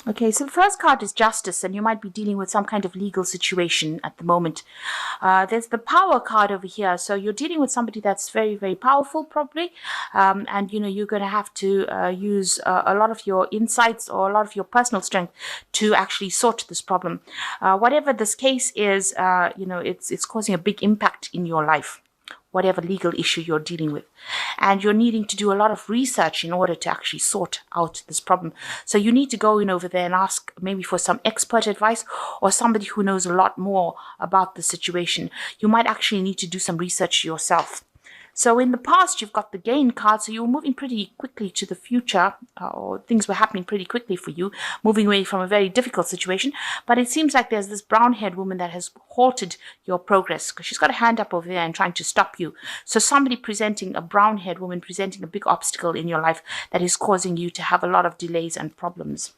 Okay, so the first card is justice, and you might be dealing with some kind of legal situation at the moment. There's the power card over here, so you're dealing with somebody that's very, very powerful, probably, and you're going to have to use a lot of your insights or a lot of your personal strength to actually sort this problem. Whatever this case is, it's causing a big impact in your life, whatever legal issue you're dealing with. And you're needing to do a lot of research in order to actually sort out this problem. So you need to go in over there and ask maybe for some expert advice or somebody who knows a lot more about the situation. You might actually need to do some research yourself. So in the past, you've got the gain card, so you were moving pretty quickly to the future, or things were happening pretty quickly for you, moving away from a very difficult situation. But it seems like there's this brown-haired woman that has halted your progress, because she's got a hand up over there and trying to stop you. So somebody presenting, a brown-haired woman presenting a big obstacle in your life that is causing you to have a lot of delays and problems.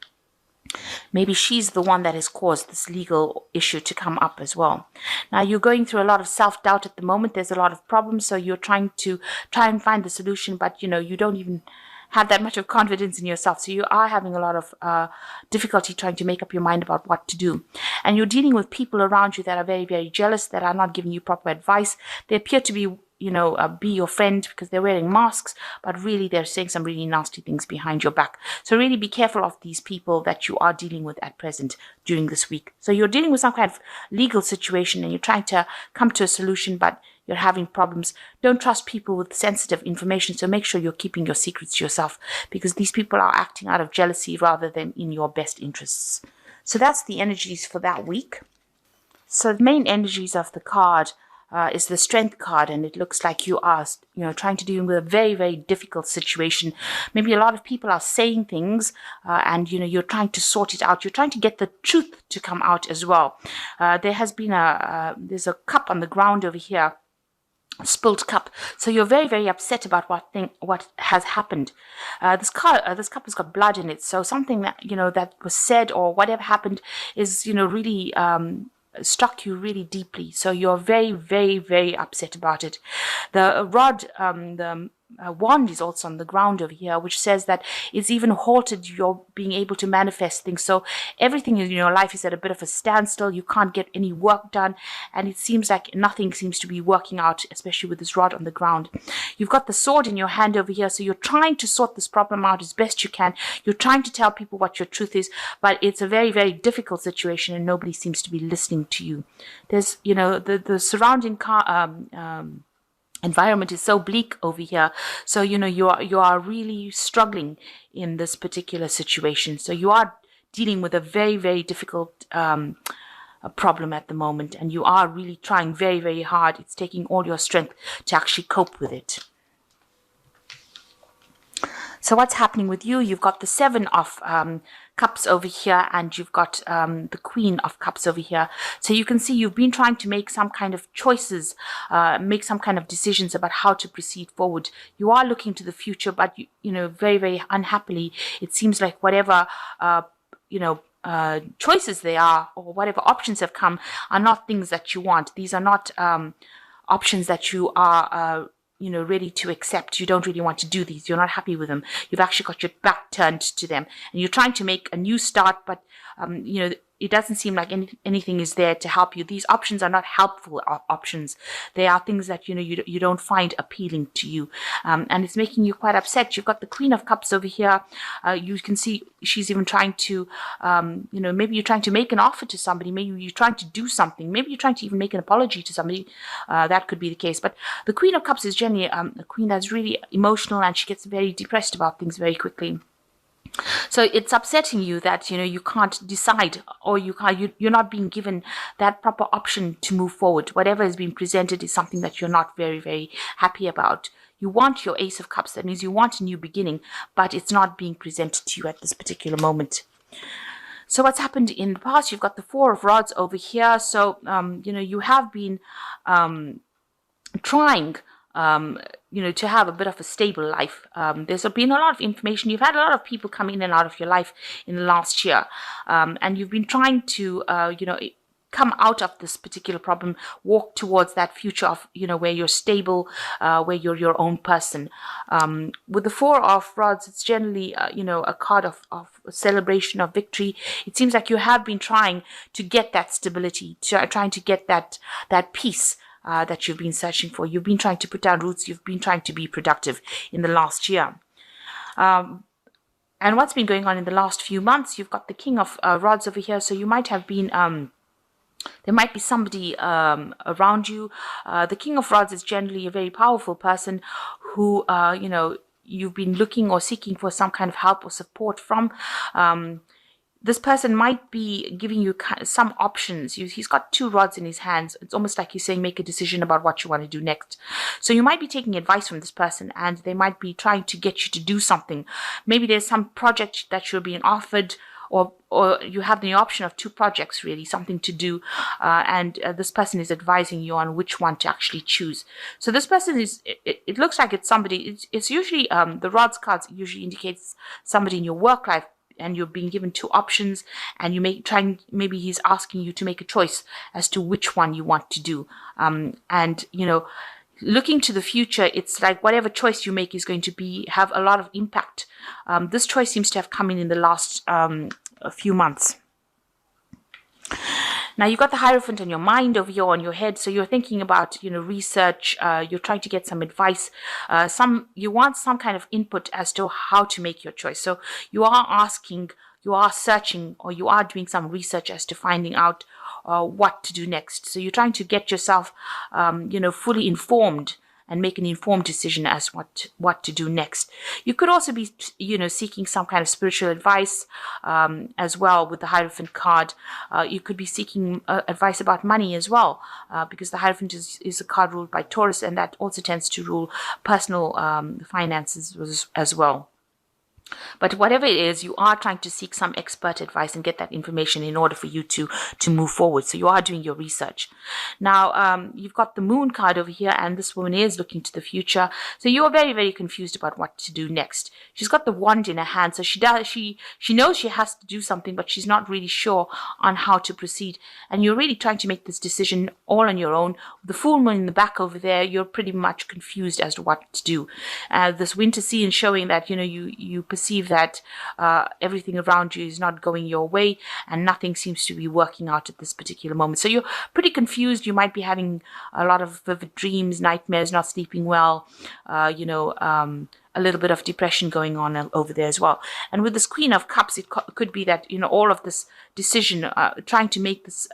Maybe she's the one that has caused this legal issue to come up as well. Now, you're going through a lot of self-doubt at the moment. There's a lot of problems, so you're trying and find the solution, but you don't even have that much of confidence in yourself. So you are having a lot of difficulty trying to make up your mind about what to do. And you're dealing with people around you that are very, very jealous, that are not giving you proper advice. They appear to be be your friend because they're wearing masks, but really they're saying some really nasty things behind your back. So really be careful of these people that you are dealing with at present during this week. So you're dealing with some kind of legal situation and you're trying to come to a solution, but you're having problems. Don't trust people with sensitive information, so make sure you're keeping your secrets to yourself, because these people are acting out of jealousy rather than in your best interests. So that's the energies for that week. So the main energies of the card is the strength card, and it looks like you are, trying to deal with a very, very difficult situation. Maybe a lot of people are saying things, and you're trying to sort it out. You're trying to get the truth to come out as well. There has been there's a cup on the ground over here, a spilled cup. So you're very, very upset about what has happened. This cup has got blood in it. So something that that was said or whatever happened is really struck you really deeply. So you're very, very, very upset about it. The rod, the wand is also on the ground over here, which says that it's even halted your being able to manifest things. So everything in your life is at a bit of a standstill. You can't get any work done, and it seems like nothing seems to be working out, especially with this rod on the ground. You've got the sword in your hand over here, so you're trying to sort this problem out as best you can. You're trying to tell people what your truth is, but it's a very, very difficult situation, and nobody seems to be listening to you. There's, the surrounding environment is so bleak over here. So, you are really struggling in this particular situation. So you are dealing with a very, very difficult problem at the moment, and you are really trying very, very hard. It's taking all your strength to actually cope with it. So what's happening with you? You've got the Seven of Cups over here, and you've got the Queen of Cups over here. So you can see you've been trying to make some kind of choices, make some kind of decisions about how to proceed forward. You are looking to the future, but very, very unhappily, it seems like whatever choices they are, or whatever options have come, are not things that you want. These are not options that you are ready to accept. You don't really want to do these. You're not happy with them. You've actually got your back turned to them, and you're trying to make a new start, but it doesn't seem like anything is there to help you. These options are not helpful options. They are things that you don't find appealing to you, and it's making you quite upset. You've got the Queen of Cups over here. You can see she's even trying to, maybe you're trying to make an offer to somebody. Maybe you're trying to do something. Maybe you're trying to even make an apology to somebody. That could be the case. But the Queen of Cups is generally a queen that's really emotional, and she gets very depressed about things very quickly. So it's upsetting you that you can't decide, or you're not being given that proper option to move forward. Whatever is being presented is something that you're not very, very happy about. You want your Ace of Cups. That means you want a new beginning, but it's not being presented to you at this particular moment. So what's happened in the past? You've got the Four of Rods over here. So you have been trying to have a bit of a stable life. There's been a lot of information. You've had a lot of people come in and out of your life in the last year. And you've been trying to, come out of this particular problem, walk towards that future of, where you're stable, where you're your own person. With the Four of Rods, it's generally, a card of celebration, of victory. It seems like you have been trying to get that stability, trying to get that peace that you've been searching for. You've been trying to put down roots. You've been trying to be productive in the last year. And what's been going on in the last few months, you've got the King of Rods over here. So you might have been, there might be somebody around you. The King of Rods is generally a very powerful person who, you've been looking or seeking for some kind of help or support from. This person might be giving you some options. He's got 2 rods in his hands. It's almost like he's saying, make a decision about what you want to do next. So you might be taking advice from this person, and they might be trying to get you to do something. Maybe there's some project that you're being offered, or you have the option of 2 projects, really, something to do. And this person is advising you on which one to actually choose. So this person is, it looks like it's somebody, it's usually, the rods cards usually indicates somebody in your work life, and you're being given 2 options, and maybe he's asking you to make a choice as to which one you want to do. And looking to the future, it's like whatever choice you make is going to have a lot of impact. This choice seems to have come in the last a few months. Now you've got the Hierophant on your mind over here on your head, so you're thinking about research. You're trying to get some advice. You want some kind of input as to how to make your choice. So you are asking, you are searching, or you are doing some research as to finding out what to do next. So you're trying to get yourself, fully informed and make an informed decision as what to do next. You could also be, seeking some kind of spiritual advice as well with the Hierophant card. You could be seeking advice about money as well, because the Hierophant is a card ruled by Taurus, and that also tends to rule personal finances as well. But whatever it is, you are trying to seek some expert advice and get that information in order for you to move forward. So you are doing your research. Now, you've got the Moon card over here, and this woman is looking to the future. So you are very, very confused about what to do next. She's got the wand in her hand, so she knows she has to do something, but she's not really sure on how to proceed. And you're really trying to make this decision all on your own. The full moon in the back over there, you're pretty much confused as to what to do. This winter scene showing that you perceive that everything around you is not going your way, and nothing seems to be working out at this particular moment. So you're pretty confused. You might be having a lot of vivid dreams, nightmares, not sleeping well, a little bit of depression going on over there as well. And with this Queen of Cups, it could be that all of this decision, trying to make this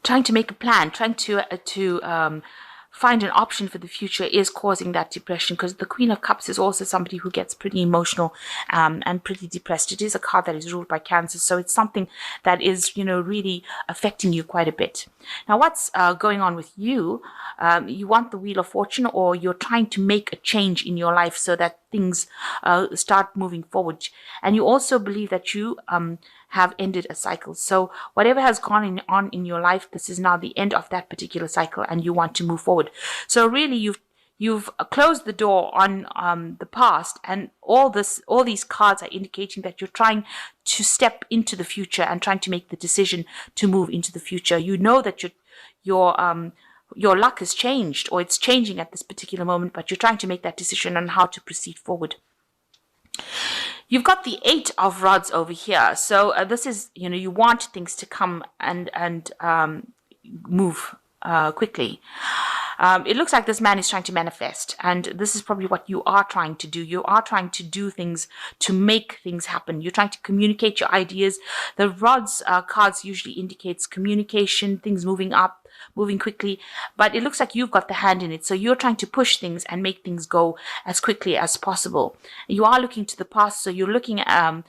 trying to make a plan, trying to find an option for the future is causing that depression, because the Queen of Cups is also somebody who gets pretty emotional and pretty depressed. It is a card that is ruled by Cancer, so it's something that is, really affecting you quite a bit. Now, what's going on with you? You want the Wheel of Fortune, or you're trying to make a change in your life so that things start moving forward. And you also believe that you have ended a cycle. So whatever has gone on in your life, this is now the end of that particular cycle, and you want to move forward. So really, you've closed the door on the past, and all these cards are indicating that you're trying to step into the future and trying to make the decision to move into the future. You know that your luck has changed, or it's changing at this particular moment, but you're trying to make that decision on how to proceed forward. You've got the 8 of Rods over here. So this is, you want things to come and move quickly. It looks like this man is trying to manifest, and this is probably what you are trying to do. You are trying to do things to make things happen. You're trying to communicate your ideas. The Rods cards usually indicates communication, things moving up, moving quickly, but it looks like you've got the hand in it. So you're trying to push things and make things go as quickly as possible. You are looking to the past, so you're looking at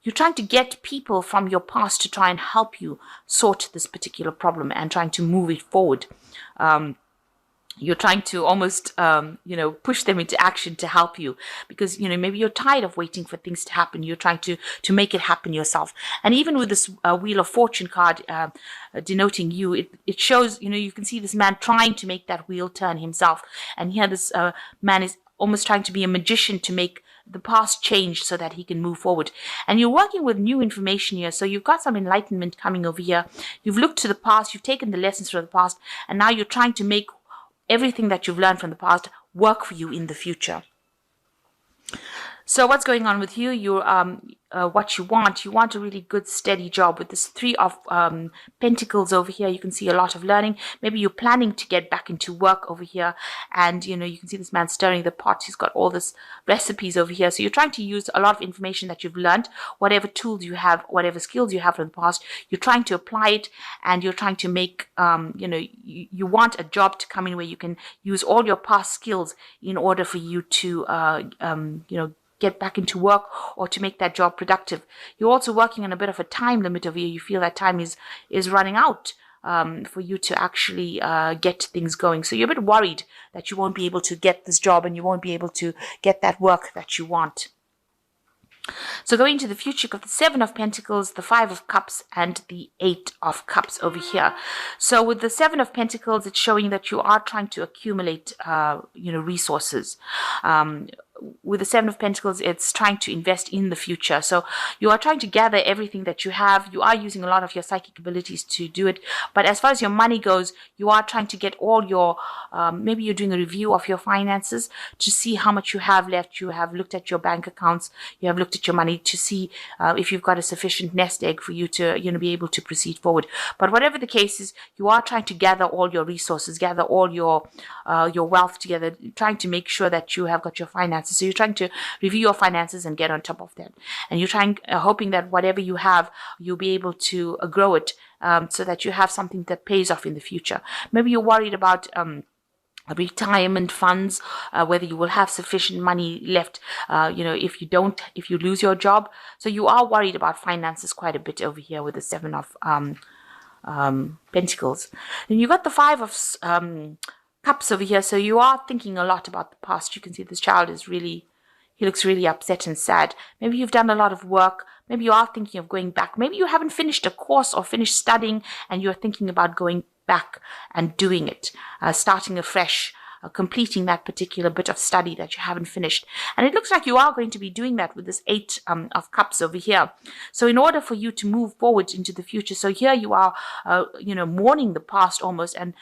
you're trying to get people from your past to try and help you sort this particular problem and trying to move it forward. You're trying to almost, push them into action to help you, because, maybe you're tired of waiting for things to happen. You're trying to make it happen yourself. And even with this Wheel of Fortune card denoting you, it shows, you can see this man trying to make that wheel turn himself. And here this man is almost trying to be a magician to make the past change so that he can move forward. And you're working with new information here. So you've got some enlightenment coming over here. You've looked to the past, you've taken the lessons from the past, and now you're trying to make everything that you've learned from the past work for you in the future. So what's going on with you? You're what you want a really good steady job. With this 3 of Pentacles over here, you can see a lot of learning. Maybe you're planning to get back into work over here, and you can see this man stirring the pot. He's got all this recipes over here. So you're trying to use a lot of information that you've learned, whatever tools you have, whatever skills you have from the past. You're trying to apply it, and you're trying to make you want a job to come in where you can use all your past skills in order for you to get back into work or to make that job productive. You're also working on a bit of a time limit over here. You feel that time is running out for you to actually get things going. So you're a bit worried that you won't be able to get this job and you won't be able to get that work that you want. So going into the future, you've got the 7 of Pentacles, the 5 of Cups, and the 8 of Cups over here. So with the 7 of Pentacles, it's showing that you are trying to accumulate, resources. With the 7 of Pentacles, it's trying to invest in the future. So you are trying to gather everything that you have. You are using a lot of your psychic abilities to do it. But as far as your money goes, you are trying to get all your, maybe you're doing a review of your finances to see how much you have left. You have looked at your bank accounts. You have looked at your money to see if you've got a sufficient nest egg for you to, be able to proceed forward. But whatever the case is, you are trying to gather all your resources, gather all your wealth together, trying to make sure that you have got your finances. So you're trying to review your finances and get on top of that. And you're trying, hoping that whatever you have, you'll be able to grow it so that you have something that pays off in the future. Maybe you're worried about retirement funds, whether you will have sufficient money left, if you lose your job. So you are worried about finances quite a bit over here with the 7 of Pentacles. Then you've got the 5 of Cups over here. So you are thinking a lot about the past. You can see this child he looks really upset and sad. Maybe you've done a lot of work. Maybe you are thinking of going back. Maybe you haven't finished a course or finished studying and you're thinking about going back and doing it, starting afresh, completing that particular bit of study that you haven't finished. And it looks like you are going to be doing that with this 8 of Cups over here. So in order for you to move forward into the future, so here you are, mourning the past almost, and,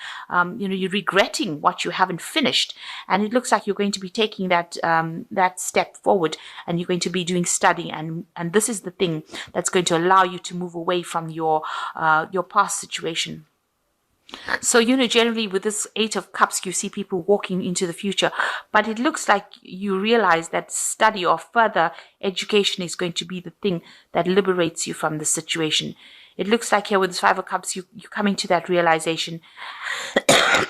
you're regretting what you haven't finished. And it looks like you're going to be taking that step forward, and you're going to be doing study. And this is the thing that's going to allow you to move away from your past situation. So, generally with this 8 of Cups, you see people walking into the future, but it looks like you realize that study or further education is going to be the thing that liberates you from the situation. It looks like here with this 5 of Cups, you're coming to that realization.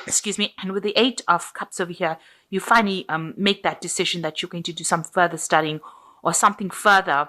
Excuse me. And with the 8 of Cups over here, you finally make that decision that you're going to do some further studying or something further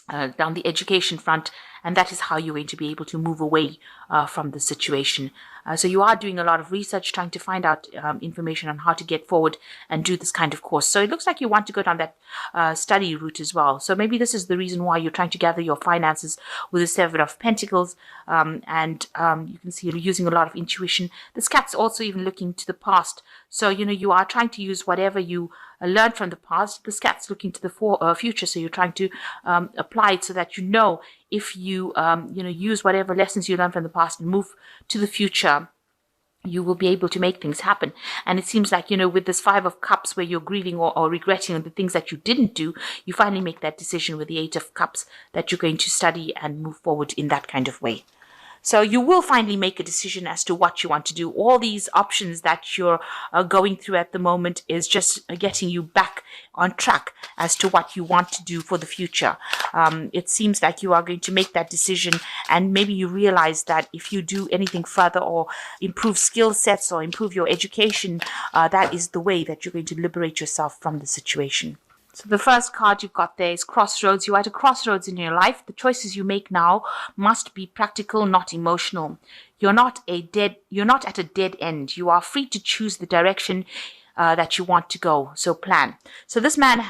down the education front, and that is how you're going to be able to move away from the situation. So you are doing a lot of research, trying to find out information on how to get forward and do this kind of course. So it looks like you want to go down that study route as well. So maybe this is the reason why you're trying to gather your finances with the 7 of Pentacles. And you can see you're using a lot of intuition. This cat's also even looking to the past. So, you are trying to use whatever you learned from the past. This cat's looking to the future. So you're trying to apply it so that if you use whatever lessons you learned from the past and move to the future, you will be able to make things happen. And it seems like, with this 5 of Cups where you're grieving or regretting the things that you didn't do, you finally make that decision with the 8 of Cups that you're going to study and move forward in that kind of way. So you will finally make a decision as to what you want to do. All these options that you're going through at the moment is just getting you back on track as to what you want to do for the future. It seems like you are going to make that decision, and maybe you realize that if you do anything further or improve skill sets or improve your education, that is the way that you're going to liberate yourself from the situation. So the first card you've got there is Crossroads. You're at a crossroads in your life. The choices you make now must be practical, not emotional. You're not at a dead end. You are free to choose the direction that you want to go. So plan. So this man,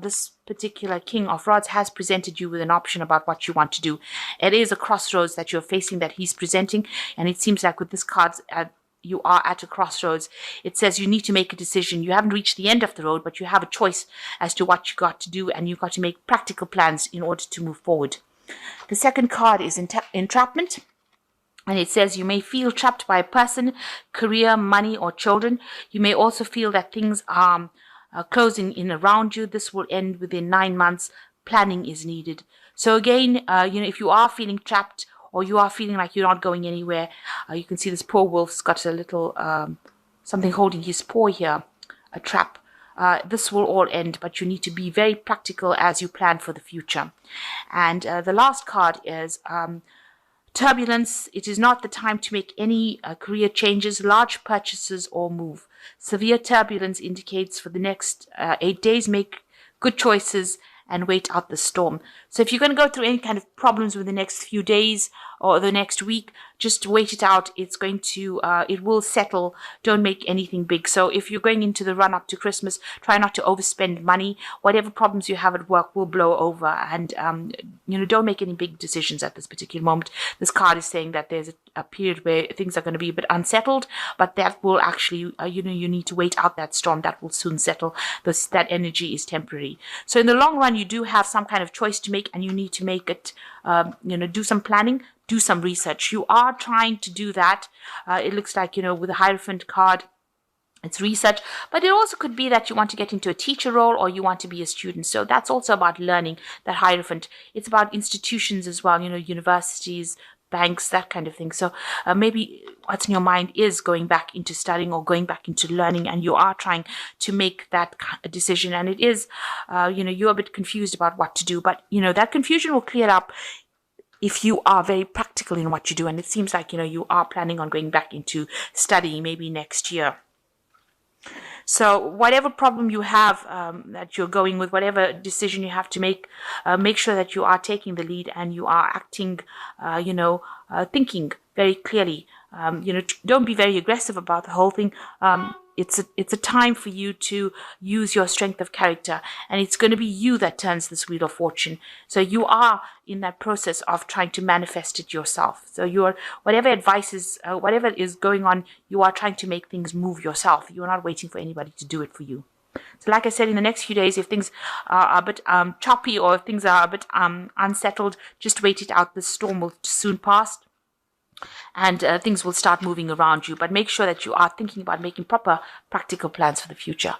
this particular King of Rods, has presented you with an option about what you want to do. It is a crossroads that you're facing that he's presenting, and it seems like with this card, you are at a crossroads. It says you need to make a decision. You haven't reached the end of the road, but you have a choice as to what you got to do, and you've got to make practical plans in order to move forward. The second card is entrapment. And it says you may feel trapped by a person, career, money, or children. You may also feel that things are closing in around you. This will end within 9 months. Planning is needed. So again, if you are feeling trapped or you are feeling like you're not going anywhere, you can see this poor wolf's got a little something holding his paw here, a trap. This will all end, but you need to be very practical as you plan for the future. And the last card is turbulence. It is not the time to make any career changes, large purchases, or move. Severe turbulence indicates for the next 8 days, make good choices and wait out the storm. So if you're going to go through any kind of problems with the next few days or the next week, just wait it out. It's going to, it will settle. Don't make anything big. So if you're going into the run up to Christmas, try not to overspend money. Whatever problems you have at work will blow over, and don't make any big decisions at this particular moment. This card is saying that there's a period where things are going to be a bit unsettled, but that will actually, you need to wait out that storm. That will soon settle. That energy is temporary. So in the long run, you do have some kind of choice to make, and you need to make it, do some planning, do some research. You are trying to do that. It looks like, with the Hierophant card, it's research, but it also could be that you want to get into a teacher role or you want to be a student. So that's also about learning, that Hierophant. It's about institutions as well, universities, banks, that kind of thing. So maybe what's in your mind is going back into studying or going back into learning, and you are trying to make that decision. And it is, you're a bit confused about what to do, but, that confusion will clear up if you are very practical in what you do. And it seems like, you are planning on going back into studying maybe next year. So whatever problem you have that you're going with, whatever decision you have to make sure that you are taking the lead and you are acting, thinking very clearly. Don't be very aggressive about the whole thing. It's a time for you to use your strength of character, and it's going to be you that turns this wheel of fortune. So you are in that process of trying to manifest it yourself. So whatever advice is, whatever is going on, you are trying to make things move yourself. You are not waiting for anybody to do it for you. So like I said, in the next few days, if things are a bit choppy or if things are a bit unsettled, just wait it out. The storm will soon pass, and things will start moving around you. But make sure that you are thinking about making proper practical plans for the future.